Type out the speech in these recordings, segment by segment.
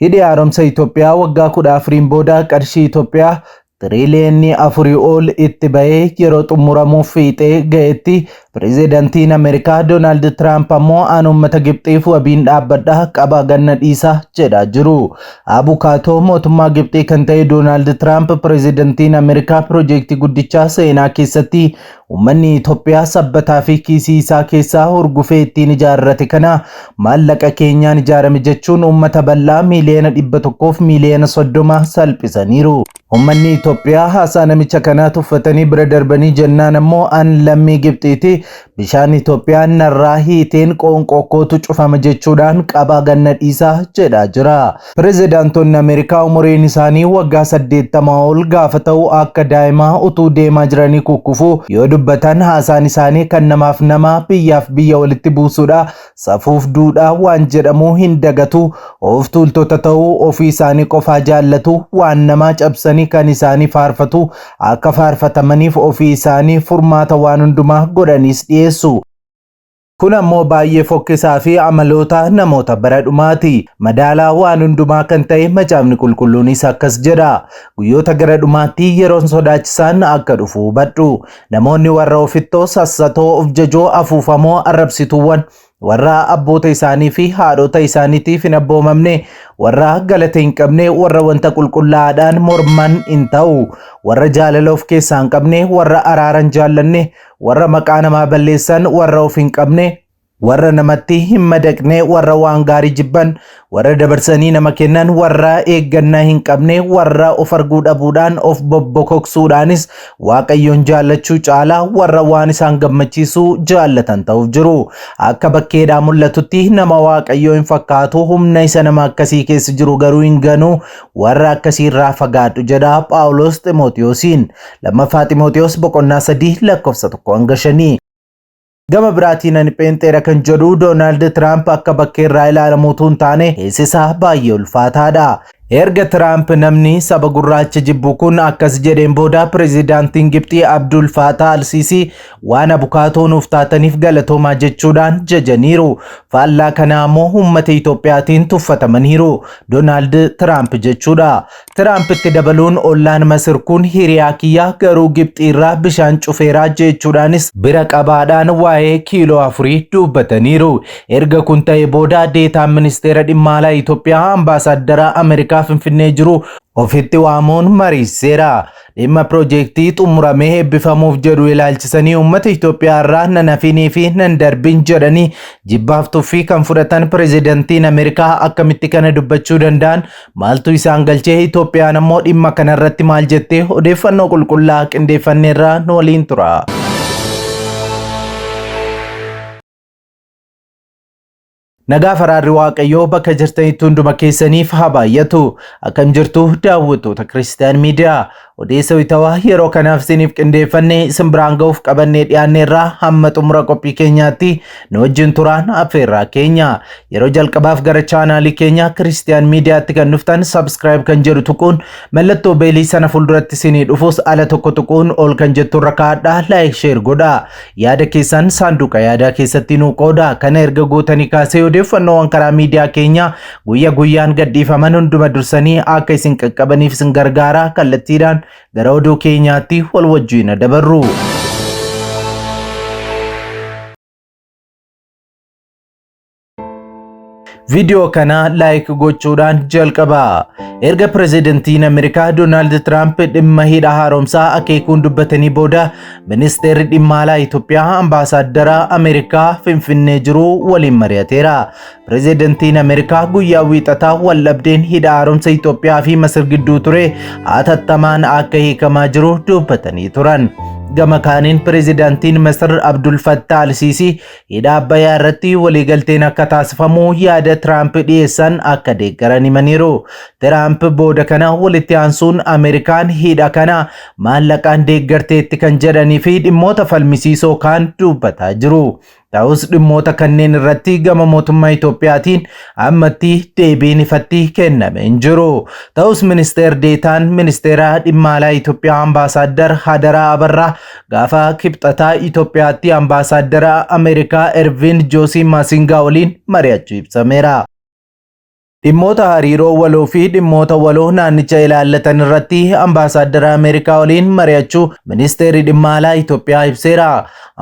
Hidhi haaromsa Itoophiyaa waggaa 14 booda qarshii Itoophiyaa tiriliyoonii 4 ol itti bahee yeroo xumuramuuf fiixee ga'etti pirezidaantiin Ameerikaa Doonaald Tiraamp ammoo aan uummata Gibxiif wabiin dhaabbadhaa qaba ganna dhiisa jedhaa jiru. Abukaatoo mootummaa Gibxii kan ta'e Doonaald Tiraamp pirezidaantiin Ameerikaa piroojeektii guddichaa seenaa keessatti uummanni Itoophiyaa sabbataa fi kiisii isaa keessaa hurgufee ittiin ijaarrate kana maallaqa keenyaan ijaarame jechuun uummata bal'aa miiliyoona 100 fi miiliyoona 30 salphisaniiru. Uummanni Itoophiyaa haasaa namicha kanaa tuffatanii bira darbanii jennaan ammoo aan lammii Gibxiiti bishaan Itoophiyaa narraa hiiteen qoonqoo kootu cufama jechuudhaan qaba ganna dhiisaa jedhaa jira. Pirezidaantonni Ameerikaa umuriin isaanii waggaa 80 ol gaafa ta'u akka daa'imaa utuu deemaa jiranii kukkufu yoo dubbatan haasaan isaanii kan namaaf nama biyyaaf biyya walitti buusuudha. Safuuf duudhaa waan jedhamu hin dagatu. Of tuultota ta'uu ofii isaanii qofaa jaallatu. Waan namaa cabsanii kan isaanii faarfatu akka faarfatamaniif ofii isaanii furmaata waan hundumaa godhanis dhiyeessu. Kun ammoo baay'ee fokkisaa fi amaloota namoota bara dhumaati. Madaalaa waan hundumaa kan ta'e macaafni qulqulluunis akkas jedha. Guyyoota gara dhumaatti yeroon sodaachisaan akka dhufu hubadhu. Namoonni warra ofittoo sassatoo of jajoo afuufamoo arrabsituuwwan warra abboota isaanii fi haadhota isaaniitiif hin abboomamne warra galata hin qabne warra wanta qulqullaa'aadhaan morman hin ta'u warra jaalala of keessaa hin qabne warra araaran jaallanne warra maqaa namaa balleessan warra of hin qabne warra namatti hin madaqne warra waan gaarii jibban warra dabarsanii nama kennan warra eeggannaa hin qabne warra of arguu dhabuudhaan of bobbokoksuudhaanis waaqayyoon jaallachuu caalaa warra waan isaan gammachiisu jaallatan ta'uuf jiru. Akka bakkeedhaa mul'atutti nama waaqayyoo hin fakkaatu humna isa nama akkasii keessa jiru garuu hin ganu warra akkasii irraa fagaadhu jedha Phaawulos Ximootiyoosiin. Lammaffaa Ximootiyoos boqonnaa 3 lakkoofsa 1-5. Gama biraatiin ani Pheenxeera kan jedhu Doonaald Tiraamp akka bakkeerraa ilaalamuutu hin taane eessisaa baay'ee ulfaataadha. Erga Tiraamp namni saba gurraacha jibbu kun akkas jedheen booda pirezidaantiin Gibxii Abdul Fattah al-Sisi waan abukaatoo nuuf taataniif galatoomaa jechuudhaan jajaniiru. Faallaa kana ammoo uummata Itoophiyaatiin tuffatamaniiru. Doonaald Tiraamp jechuudha. Tiraamp itti dabaluun ollaan Masir kun hiriyaa kiyya garuu Gibxii irraa bishaan cufeeraa jechuudhaanis bira qabaadhaan waa'ee kiiloo 4 dubbataniiru. Erga kun ta'e booda deetaan ministeera dhimma alaa Itoophiyaa ambaasaaddara Ameerikaa Finfinnee jiru ofitti waamuun mariiseera. Dhimma piroojeektii xumuramee eebbifamuuf jedhu ilaalchisanii uummata Itoophiyaa irraa nan hafinii fi nan darbin jedhanii jibbaaf tuffii kan fudhatan pirezidaantiin Ameerikaa akkamitti kana dubbachuu danda'an maaltu isaan galchee Itoophiyaan ammoo dhimma kanarratti maal jettee odeeffannoo qulqullaa qindeeffanneerraa nu waliin tura. Nagaa faraarri waaqayyoo bakka jirtanitti hunduma keessaniif haa baay'atu. Akkam jirtu daawwattoota Kiristiyaan Miidiyaa. Odeessa wayitawaa yeroo kanaaf isiniif qindeeffannee isin biraan ga'uuf qabannee dhiyaanneerraa hamma xumura qophii keenyaatti nu wajjin turaan affeerraa keenya. Yeroo jalqabaaf gara chaanaalii keenya Kiristiyaan Miidiyaatti kan dhuftan subscribe kan jedhu tuquun mallattoo beelii sana fuulduratti isinii dhufus ala tokko tuquun ol kan jettu irra kaa'adhaa like share godhaa. Yaada keessan saanduqa yaadaa keessatti nu qoodaa. Kana erga gootanii kaasee odeeffannoowwan karaa miidiyaa keenya guyyaa guyyaan gadhiifaman hunduma dursanii akka isin qaqqabaniif isin gargaara. Kallattiidhaan gara oduu keenyaatti wal wajjin dabarru. Video kana like gochuudhaan jalqabaa. Erga pirezidaantiin Ameerikaa Doonaald Tiraamp dhimma hidha haaromsaa akeekuun dubbatanii booda ministeerri dhimma alaa Itoophiyaa ambaasaaddara Ameerikaa Finfinnee jiru waliin mari'ateera. Pirezidaantiin Ameerikaa guyyaa wiixataa waldhabdeen hidha haaromsa Itoophiyaa fi Masir gidduu ture hatattamaan akka hiikamaa jiru dubbatanii turan. Gama kaaniin pirezidaantiin Masir Abdul Fattah al-Sisi hidha Abbayyaa irratti waliigalteen akka taasifamu yaada Tiraamp dhiyeessan akka deeggaran himaniiru. Tiraamp booda kana walitti aansuun Ameerikaan hidha kana maallaqaan deeggarteetti kan jedhanii fi dhimmoota falmisiisoo kaan dubbataa jiru. Ta'us dhimmoota kanneen irratti gama mootummaa Itoophiyaatiin ammatti deebiin ifatti kenname hin jiru. Ta'us ministeer deetaan ministeera dhimma alaa Itoophiyaa ambaasaaddar Hadaraa Abarraa gaafa kibxataa Itoophiyaatti ambaasaaddara Ameerikaa Ervin Joosi Masingaa waliin mari'achuu ibsameera. dhimmoota hariiroo waloo fi dhimmoota waloo naannicha ilaallatan irratti ambaasaadara Ameerikaa waliin mari'achuu ministeerri dhimma alaa Itoophiyaa ibseera.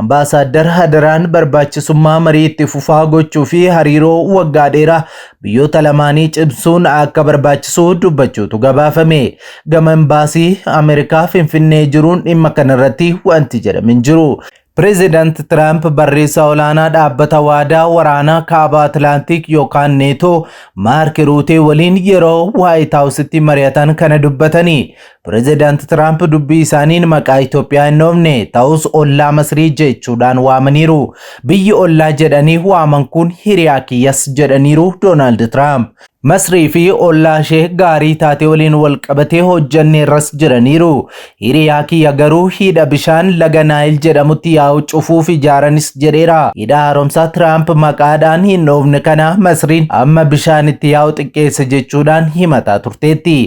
Ambaasaadar Hadaraan barbaachisummaa marii itti fufaa gochuu fi hariiroo waggaa dheeraa biyyoota lamaanii cimsuun akka barbaachisu dubbachuutu gabaafame. Gama embaasii Ameerikaa Finfinnee jiruun dhimma kanarratti wanti jedhame hin jiru. President Trump barreessaa olaanaa dhaabbata waadaa waraanaa kaaba Atlantik yookaan neetoo Mark Rutte waliin yeroo White House'tti mari'atan kana dubbatanii. President Trump dubbii isaaniin maqaa Itoophiyaa hin dhoofne ta'us ollaa Masrii jechuudhaan waamaniiru. Biyyi ollaa jedhanii waaman kun hiriyaa kiyyas jedhaniiru Donald Trump. Masrii fi ollaa ishee gaarii taate waliin wal qabatee hojjanneerras jedhaniiru. Hiriyaa kiyya garuu hidha bishaan laga Naayil jedhamutti yaa'u cufuuf ijaaranis jedheera. Hidha haaromsaa Trump maqaadhaan hin dhoofne kana Masriin amma bishaan itti yaa'u xiqqeessa jechuudhaan himataa turteetti.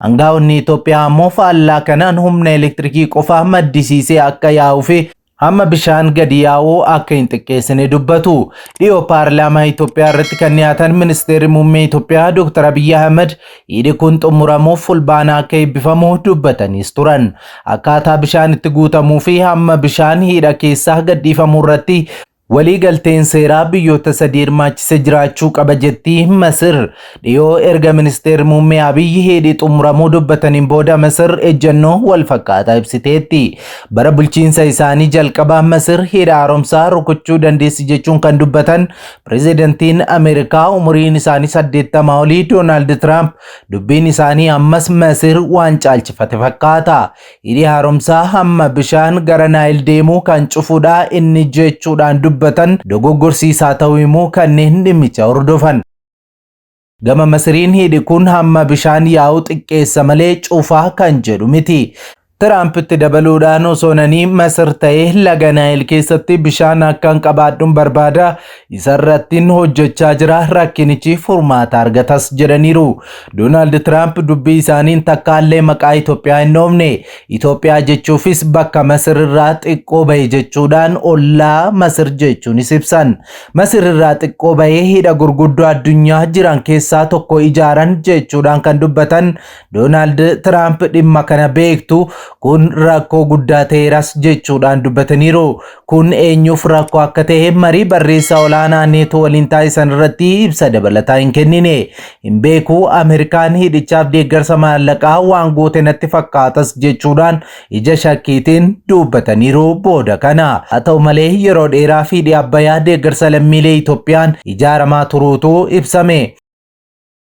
Aangaa'onni Itoophiyaa ammoo faallaa kanaan humna elektirikii qofaa maddisiisee akka yaa'uu fi amma bishaan gadi yaa'uu akka hin xiqqeessine dubbatu. Dhiyoo paarlaamaa Itoophiyaa irratti kan dhiyaatan ministeerri muummee Itoophiyaa Dr. Abiy Ahmed hidhi kun xumuramuuf fulbaana akka eebbifamu dubbataniis turan. Akkaataa bishaan itti guutamuu fi hamma bishaan hidha keessaa gadhiifamuu irratti walii galteen seeraa biyyoota sadii hirmaachise jiraachuu qaba jetti Masir. Dhiyoo erga ministeerri muummee Abiy hidhi xumuramuu dubbataniin booda Masir ejjennoo wal fakkaataa ibsiteetti. Bara bulchiinsa isaanii jalqabaa Masir hidha haaromsaa rukuchuu dandeessi jechuun kan dubbatan pirezidantiin Ameerikaa umuriin isaanii 80 olii Donald Trump dubbiin isaanii ammas Masir waan caalchifate fakkaata. Hidhi haaromsaa hamma bishaan gara Naayil deemuu kan cufuudha inni jechuudhaan dubbatan dogoggorsiisaa ta'uu immoo kanneen dhimmicha hordofan. Gama Masriin hidhi kun hamma bishaan yaa'u xiqqeessa malee cufaa kan jedhu miti. Trump itti dabaluudhaan osonanii Masir ta'ee laga Naayil keessatti bishaan akkan qabaadhuun barbaada isarrattiin hojjechaa jira rakkinichi furmaata argatas jedhaniiru. Donald Trump dubbii isaaniin takkaallee maqaa Itoophiyaa hin dhoofne. Itoophiyaa jechuufis bakka Masir irraa xiqqoo bahe jechuudhaan ollaa Masir jechuunis ibsan. Masir irraa xiqqoo bahee hidha gurguddoo addunyaa jiran keessaa tokko ijaaran jechuudhaan kan dubbatan Donald Trump dhimma kana beektu kun rakkoo guddaa ta'eeras jechuudhaan dubbataniiru. Kun eenyuuf rakkoo akka ta'e marii barreessaa olaanaa neetoo waliin taasisan irratti ibsa dabalataa hin kennine. Hin beeku Ameerikaan hidhichaaf deeggarsa maallaqaa waan goote natti fakkaatas jechuudhaan ija shakkiitiin dubbataniiru booda kana. Haa ta'u malee yeroo dheeraa fi hidhi Abbayyaa deeggarsa lammiilee Itoophiyaan ijaaramaa turuutu ibsame.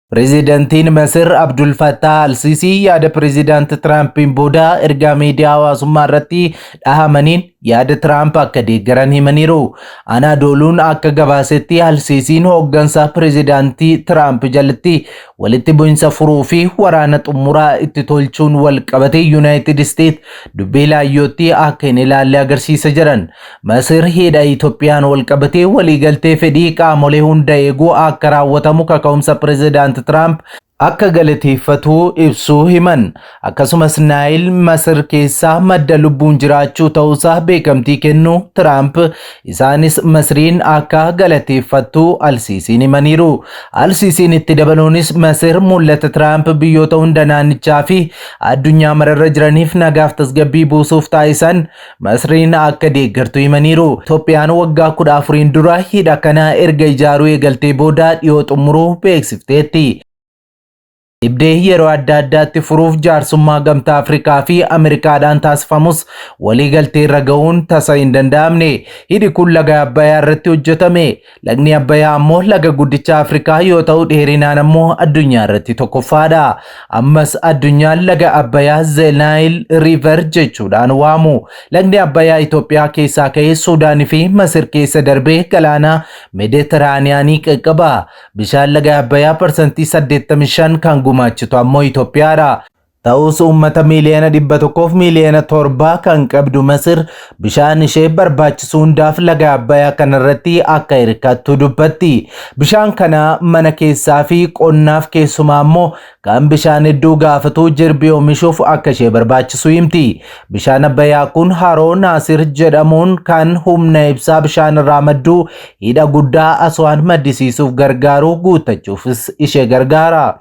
Prezidantiin Masir Abdul Fattah al-Sisi yaada President Trumpiin booda ergaa miidiyaa hawaasummaa irratti dhahamaniin yaada Trump akka deeggaran himaniiru. Anaadooluun akka gabaasetti al-Sisiin hooggansa Prezidantii Trump jalatti walitti bu'insa furuu fi waraana xumuraa itti tolchuun wal qabate United States dubbii laayyootti akka hin ilaalle agarsiisa jiran. Masir hidha Itoophiyaan wal qabate waliigaltee fedhii qaamolee hunda eeguu akka raawwatamu kaka'umsa President Trump akka galateeffatu ibsuu himan. Akkasumas Naayil Masir keessaa madda lubbuun jiraachuu ta'uusaa beekamtii kennu Trump isaanis Masriin akka galateeffattu al-Sisiin himaniiru. Al-Sisiin itti dabaluunis Masir mul'ata Trump biyyoota hunda naannichaa fi addunyaa mararra jiraniif nagaaf tasgabbii buusuuf taasisan Masriin akka deeggartu himaniiru. Itoophiyaan waggaa 14 dura hidha kana erga ijaaruu eegaltee booda dhiyoo xumuruu beeksifteetti. Dhibdee yeroo adda addaatti furuuf jaarsummaa gamtaa Afrikaa fi Ameerikaadhaan taasifamus waliigaltee irra ga'uun tasa hin danda'amne. Hidhi kun laga Abbayyaa irratti hojjetame. Lagni Abbayyaa ammoo laga guddicha Afrikaa yoo ta'u dheerinaan ammoo addunyaa irratti tokkoffaadha. Ammas addunyaan laga Abbayyaa The Nile River jechuudhaan waamu. Lagni Abbayyaa Itoophiyaa keessaa ka'ee Suudaanii fi Masir keessa darbee galaana Meeditiraaniyaanii qaqqaba. Bishaan laga Abbayyaa % 85 kan gumaachitu ammoo Itoophiyaadha. ta'us uummata miiliyoona 100 fi miiliyoona 7 kan qabdu Masir bishaan ishee barbaachisu hundaaf laga Abbayyaa kanarratti akka hirkattu dubbatti. Bishaan kana mana keessaa fi qonnaaf keessumaa immoo kan bishaan hedduu gaafatu jirbii oomishuuf akka ishee barbaachisu himti. Bishaan Abbayyaa kun haroo Naasir jedhamuun kan humna ibsaa bishaan irraa maddu hidha guddaa Aswaan maddisiisuuf gargaaru guuttachuufis ishee gargaara.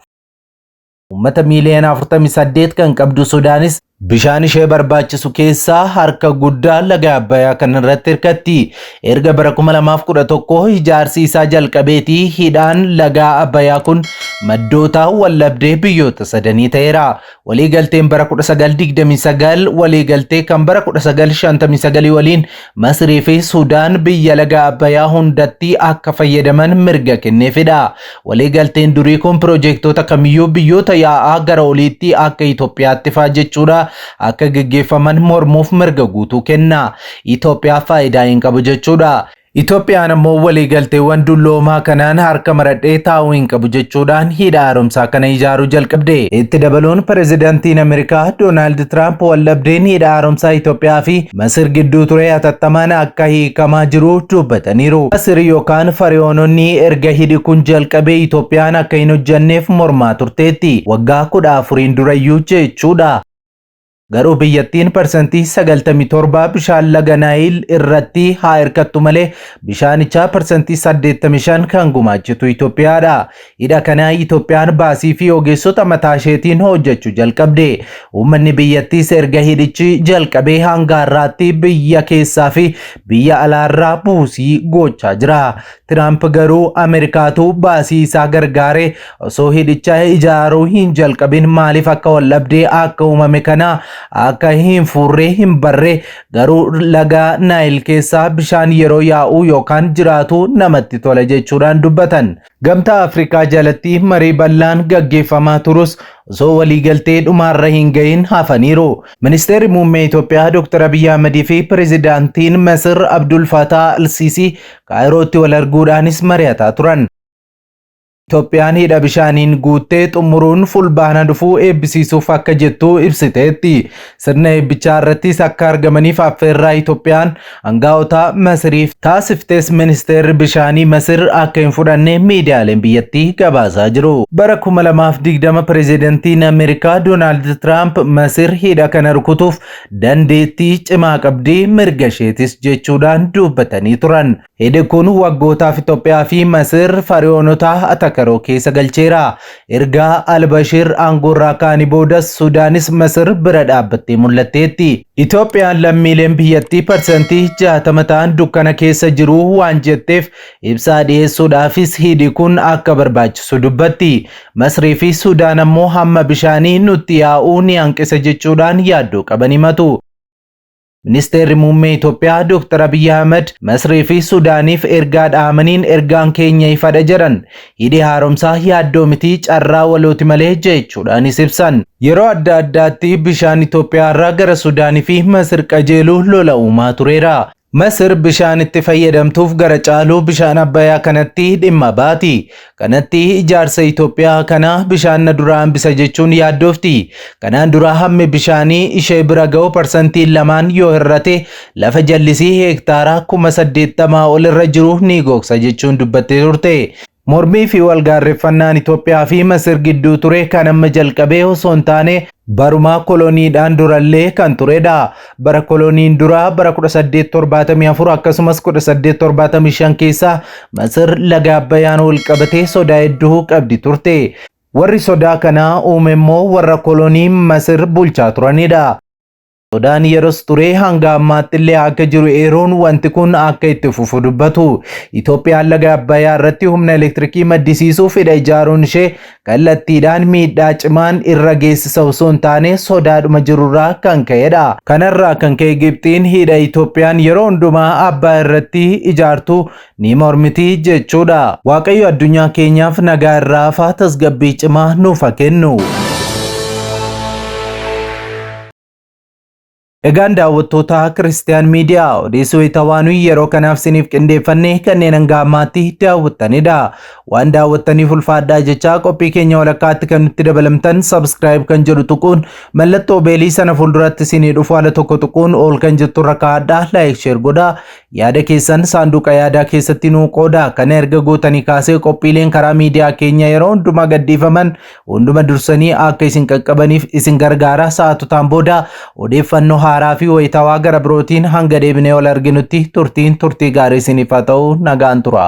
Uummata miiliyoona 48 kan qabdu Sudaanis bishaan ishee barbaachisu keessaa harka guddaa laga Abbayyaa kanarratti hirkatti. Erga bara 2011 ijaarsi isaa jalqabeetii hidhaan laga Abbayyaa kun maddoota wallabdee biyyoota sadanii ta'eera. Waliigalteen bara 1929 waliigaltee kan bara 1959 waliin Masrii fi Sudaan biyya laga Abbayyaa hundatti akka fayyadaman mirga kenneefidha. Waliigalteen durii kun piroojeektoota kamiyyuu biyyoota yaa'aa gara oliitti akka Itoophiyaatti faa jechuudha akka gaggeeffaman mormuuf mirga guutuu kenna. Itoophiyaa faayidaa hin qabu jechuudha. Itoophiyaan ammoo waliigalteewwan dulloomaa kanaan harka maradhee taa'uu hin qabu jechuudhaan hidha haaromsaa kana ijaaruu jalqabde. Itti dabaluun pireezidantiin Ameerikaa Doonaald Tiraamp wallabdeen hidha haaromsaa Itoophiyaa fi Masir gidduu ture hatattamaan akka hiikamaa jiru dubbataniiru. Masir yookaan Fariyoononni erga hidhi kun jalqabee Itoophiyaan akka hin hojjanneef mormaa turteetti. Waggaa 14 durayyuu jechuudha. Garuu biyyattiin parsantii 97 bishaan laga Naayil irratti haa hirkattu malee bishaanichaa parsantii 85 kan gumaachitu Itoophiyaadha. Hidha kana Itoophiyaan baasii fi ogeessota mataa isheetiin hojjechuu jalqabde. Uummanni biyyattiis erga hidhichi jalqabee hanga har'aatti biyya keessaa fi biyya alaarraa buusii gochaa jira. Tiraamp garuu Ameerikaatu baasii isaa gargaaree osoo hidhicha ijaaruu hin jalqabin maaliif akka wallabdee akka uumame kana akka hin furree hin barree garuu laga Naayil keessaa bishaan yeroo yaa'u yookaan jiraatu namatti tola jechuudhaan dubbatan. Gamtaa Afrikaa jalatti marii bal'aan gaggeeffamaa turus osoo waliigaltee dhumaarra hin gahin hafaniiru. Ministeerri muummee Itoophiyaa Dr. Abiy Ahmed fi pireezidaantiin Masir Abdul Fattah al-Sisi Kaayirootti wal arguudhaanis mari'ataa turan. Itoophiyaan hidha bishaaniin guuttee xumuruun fulbaana dhufuu eebbisiisuuf akka jettu ibsiteetti. Sirna eebbichaa irrattis akka argamaniif affeerraa Itoophiyaan aangaa'ota Masiriif taasiftes ministeerri bishaanii Masir akka hin fudhanne miidiyaaleen biyyattii gabaasaa jiru. Bara 2020 pireezidantiin Ameerikaa Doonaald Tiraamp Masir hidha kana rukutuuf dandeettii cimaa qabdi mirga isheetis jechuudhaan dubbatanii turan. Hidhi kun waggootaaf Itoophiyaa fi Masir Fariyoonota atakaroo keessa galcheera. Erga Albashir aangoorraa kaanii boodas Sudaanis Masir bira dhaabbattee mul'atteetti. Itoophiyaan lammiileen biyyattii parsantii 60 ta'an dukkana keessa jiru waan jetteef ibsaa dhiyeessuudhaafis hidhi kun akka barbaachisu dubbatti. Masrii fi Sudaan ammoo hamma bishaanii nutti yaa'uu ni hanqisa jechuudhaan yaaddoo qaban himatu. Ministeerri muummee Itoophiyaa Dr. Abiy Ahmed Masrii fi Sudaaniif ergaa dhaamaniin ergaan keenya ifadha jedhan. Hidhi haaromsaa yaaddoo miti carraa walooti malee jechuudhaanis ibsan. Yeroo adda addaatti bishaan Itoophiyaa irraa gara Sudaanii fi Masir qajeeluu lola uumaa tureera. Masir bishaan itti fayyadamtuuf gara caaluu bishaan Abbayyaa kanatti dhimma baati. Kanatti ijaarsa Itoophiyaa kana bishaan na dura hambisa jechuun yaaddofti. Kanaan dura hammi bishaanii ishee bira ga'u parsantii 2 yoo hirrate lafa jallisii heektaara 80,000 ol irra jiru ni gogsa jechuun dubbattee turte. Mormii fi walgaarreffannaan Itoophiyaa fi Masir gidduu ture kan amma jalqabee osoo hin taane baruma koloniidhaan durallee kan turedha. Bara koloniin dura bara 1874 akkasumas 1875 keessa Masir laga Abbayyaan wal qabatee sodaa hedduu qabdi turte. Warri sodaa kana uume immoo warra kolonii Masir bulchaa turanidha. Sodaan yeroos ture hanga ammaatti illee akka jiru eeruun wanti kun akka itti fufu dubbatu. Itoophiyaan laga Abbayyaa irratti humna elektirikii maddisiisuuf hidha ijaaruun ishee kallattiidhaan miidhaa cimaan irra geessisa osoo hin taane sodaadhuma jirurraa kan ka'edha. Kanarraa kan ka'e Gibxiin hidha Itoophiyaan yeroo hundumaa Abbayyaa irratti ijaartu ni mormiti jechuudha. Waaqayyo addunyaa keenyaaf nagaa irraa fi tasgabbii cimaa nuuf haa kennu. Egaan daawwattoota Kiristiyaan Miidiyaa odeessuu itawaanuu yeroo kanaaf siniif qindeeffannee kanneen hanga ammaatti daawwattanidha. Waan daawwattaniif ulfaadhaa jechaa qophii keenya walakkaatti kan nutti dabalamtan subscribe kan jedhu tuquun mallattoo beelii sana fuulduratti isinii dhufu haala tokko tuquun ol kan jettu irra kaa'adhaa like share godhaa. Yaada keessan saanduqa yaadaa keessatti nuu qoodaa. Kana erga gootanii kaasee qophiileen karaa miidiyaa keenya yeroo hundumaa gadhiifaman hunduma dursanii akka isin qaqqabaniif isin gargaara. Sa'aatotaan booda odeeffannoo haaraa fi wayitaawaa gara birootiin hanga deebinee ol arginutti turtii gaarii isiniif haa ta'u nagaan tura.